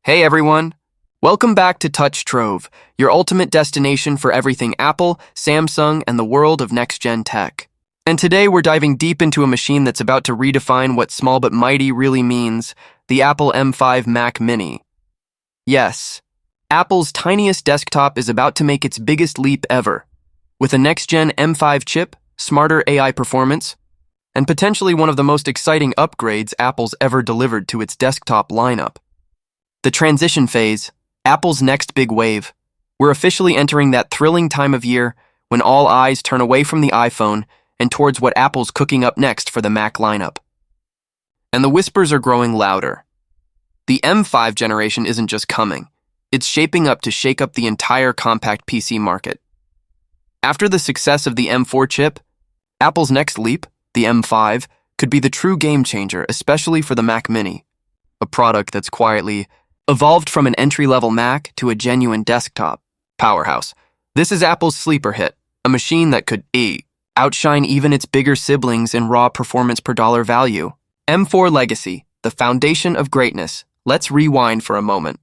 Hey everyone! Welcome back to Trove, your ultimate destination for everything Apple, Samsung, and the world of next-gen tech. And today we're diving deep into a machine that's about to redefine what small but mighty really means, the Apple M5 Mac Mini. Yes, Apple's tiniest desktop is about to make its biggest leap ever. With a next-gen M5 chip, smarter AI performance, and potentially one of the most exciting upgrades Apple's ever delivered to its desktop lineup. The transition phase, Apple's next big wave. We're officially entering that thrilling time of year when all eyes turn away from the iPhone and towards what Apple's cooking up next for the Mac lineup. And the whispers are growing louder. The M5 generation isn't just coming, it's shaping up to shake up the entire compact PC market. After the success of the M4 chip, Apple's next leap, the M5, could be the true game changer, especially for the Mac Mini, a product that's quietly evolved from an entry-level Mac to a genuine desktop powerhouse. This is Apple's sleeper hit, a machine that could outshine even its bigger siblings in raw performance per dollar value. M4 Legacy, the foundation of greatness. Let's rewind for a moment.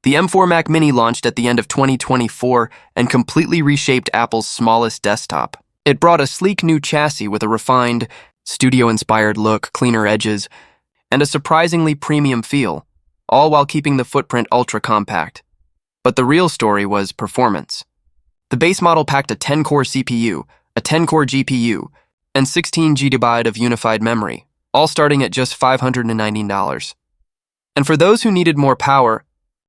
The M4 Mac Mini launched at the end of 2024 and completely reshaped Apple's smallest desktop. It brought a sleek new chassis with a refined, studio-inspired look, cleaner edges, and a surprisingly premium feel, all while keeping the footprint ultra-compact. But the real story was performance. The base model packed a 10-core CPU, a 10-core GPU, and 16 GB of unified memory, all starting at just $519. And for those who needed more power,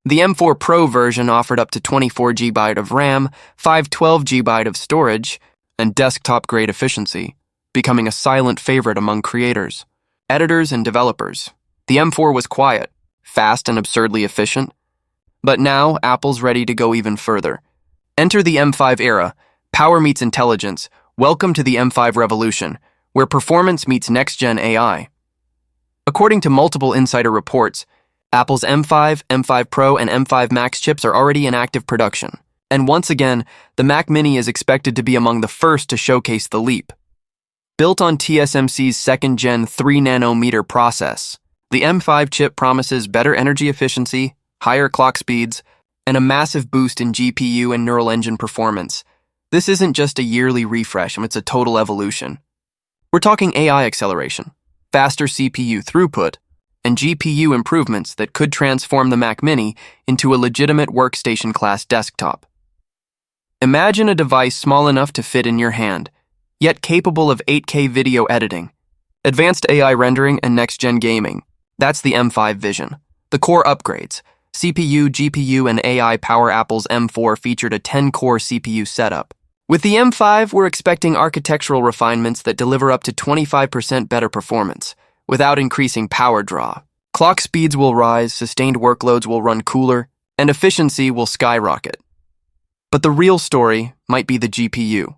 the M4 Pro version offered up to 24 GB of RAM, 512 GB of storage, and desktop-grade efficiency, becoming a silent favorite among creators, editors, and developers. The M4 was quiet, fast and absurdly efficient. But now, Apple's ready to go even further. Enter the M5 era. Power meets intelligence. Welcome to the M5 revolution, where performance meets next-gen AI. According to multiple insider reports, Apple's M5, M5 Pro, and M5 Max chips are already in active production. And once again, the Mac Mini is expected to be among the first to showcase the leap. Built on TSMC's second-gen 3-nanometer process, the M5 chip promises better energy efficiency, higher clock speeds, and a massive boost in GPU and neural engine performance. This isn't just a yearly refresh, it's a total evolution. We're talking AI acceleration, faster CPU throughput, and GPU improvements that could transform the Mac Mini into a legitimate workstation-class desktop. Imagine a device small enough to fit in your hand, yet capable of 8K video editing, advanced AI rendering, and next-gen gaming. That's the M5 vision. The core upgrades, CPU, GPU, and AI power. Apple's M4 featured a 10-core CPU setup. With the M5, we're expecting architectural refinements that deliver up to 25% better performance, without increasing power draw. Clock speeds will rise, sustained workloads will run cooler, and efficiency will skyrocket. But the real story might be the GPU.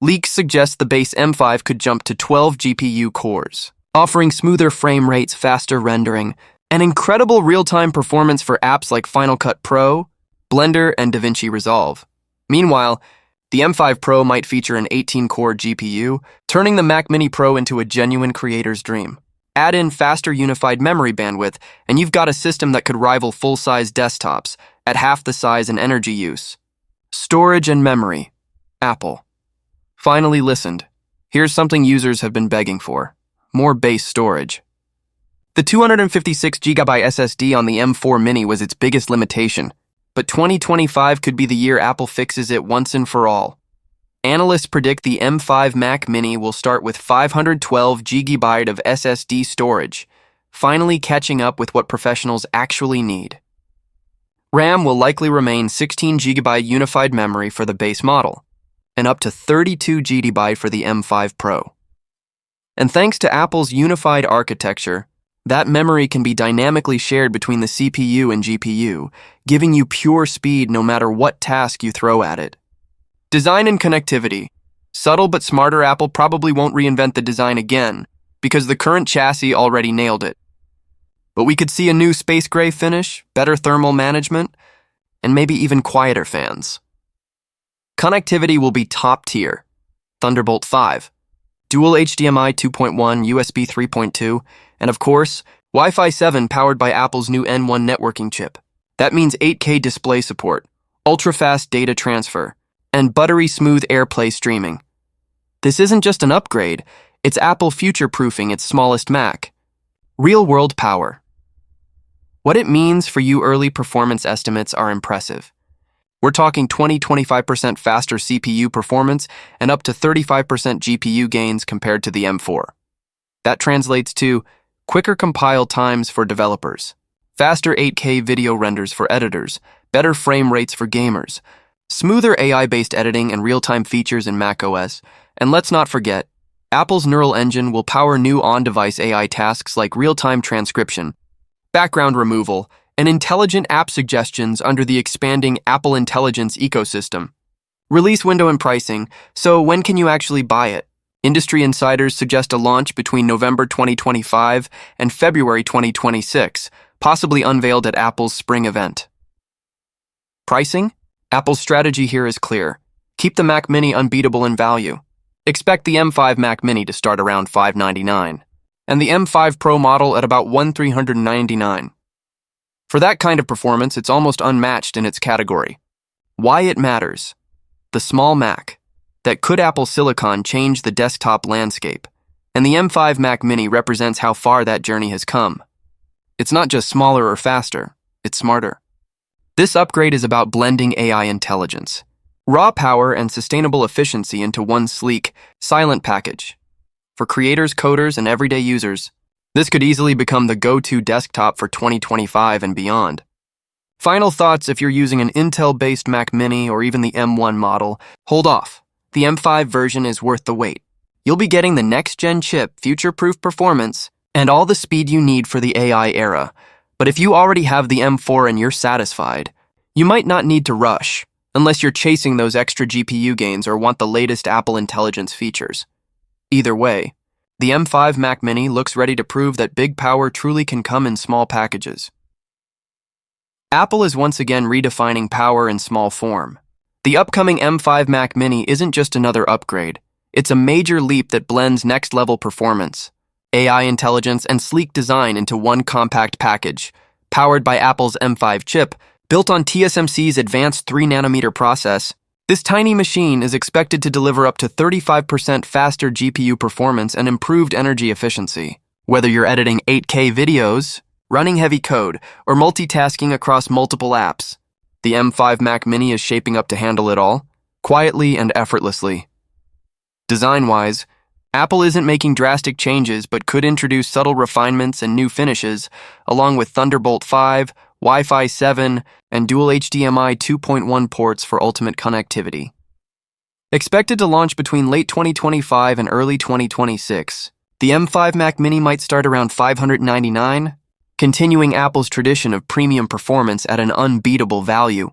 Leaks suggest the base M5 could jump to 12 GPU cores, offering smoother frame rates, faster rendering, and incredible real-time performance for apps like Final Cut Pro, Blender, and DaVinci Resolve. Meanwhile, the M5 Pro might feature an 18-core GPU, turning the Mac Mini Pro into a genuine creator's dream. Add in faster unified memory bandwidth, and you've got a system that could rival full-size desktops at half the size and energy use. Storage and memory. Apple finally listened. Here's something users have been begging for: more base storage. The 256GB SSD on the M4 Mini was its biggest limitation, but 2025 could be the year Apple fixes it once and for all. Analysts predict the M5 Mac Mini will start with 512GB of SSD storage, finally catching up with what professionals actually need. RAM will likely remain 16GB unified memory for the base model, and up to 32GB for the M5 Pro. And thanks to Apple's unified architecture, that memory can be dynamically shared between the CPU and GPU, giving you pure speed no matter what task you throw at it. Design and connectivity. Subtle but smarter. Apple probably won't reinvent the design again, because the current chassis already nailed it. But we could see a new space gray finish, better thermal management, and maybe even quieter fans. Connectivity will be top tier. Thunderbolt 5, dual HDMI 2.1, USB 3.2, and of course, Wi-Fi 7 powered by Apple's new N1 networking chip. That means 8K display support, ultra-fast data transfer, and buttery smooth AirPlay streaming. This isn't just an upgrade, it's Apple future-proofing its smallest Mac. Real-world power. What it means for you early performance estimates are impressive. We're talking 20-25% faster CPU performance and up to 35% GPU gains compared to the M4. That translates to quicker compile times for developers, faster 8K video renders for editors, better frame rates for gamers, smoother AI-based editing and real-time features in macOS, and let's not forget, Apple's Neural Engine will power new on-device AI tasks like real-time transcription, background removal, and intelligent app suggestions under the expanding Apple Intelligence ecosystem. Release window and pricing. So when can you actually buy it? Industry insiders suggest a launch between November 2025 and February 2026, possibly unveiled at Apple's spring event. Pricing? Apple's strategy here is clear. Keep the Mac Mini unbeatable in value. Expect the M5 Mac Mini to start around $599, and the M5 Pro model at about $1,399. For that kind of performance, it's almost unmatched in its category. Why it matters. The small Mac. That could Apple Silicon change the desktop landscape? And the M5 Mac Mini represents how far that journey has come. It's not just smaller or faster, it's smarter. This upgrade is about blending AI intelligence, raw power and sustainable efficiency into one sleek, silent package. For creators, coders, and everyday users, this could easily become the go-to desktop for 2025 and beyond. Final thoughts: if you're using an Intel-based Mac Mini or even the M1 model, hold off. The M5 version is worth the wait. You'll be getting the next-gen chip, future-proof performance, and all the speed you need for the AI era. But if you already have the M4 and you're satisfied, you might not need to rush, unless you're chasing those extra GPU gains or want the latest Apple Intelligence features. Either way, the M5 Mac Mini looks ready to prove that big power truly can come in small packages. Apple is once again redefining power in small form. The upcoming M5 Mac Mini isn't just another upgrade. It's a major leap that blends next-level performance, AI intelligence, and sleek design into one compact package, powered by Apple's M5 chip, built on TSMC's advanced 3nm process. This tiny machine is expected to deliver up to 35% faster GPU performance and improved energy efficiency. Whether you're editing 8K videos, running heavy code, or multitasking across multiple apps, the M5 Mac Mini is shaping up to handle it all, quietly and effortlessly. Design-wise, Apple isn't making drastic changes but could introduce subtle refinements and new finishes, along with Thunderbolt 5, Wi-Fi 7, and dual HDMI 2.1 ports for ultimate connectivity. Expected to launch between late 2025 and early 2026, the M5 Mac Mini might start around $599, continuing Apple's tradition of premium performance at an unbeatable value.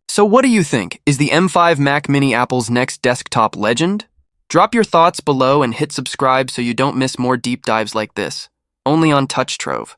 So what do you think? Is the M5 Mac Mini Apple's next desktop legend? Drop your thoughts below and hit subscribe so you don't miss more deep dives like this, only on Trove.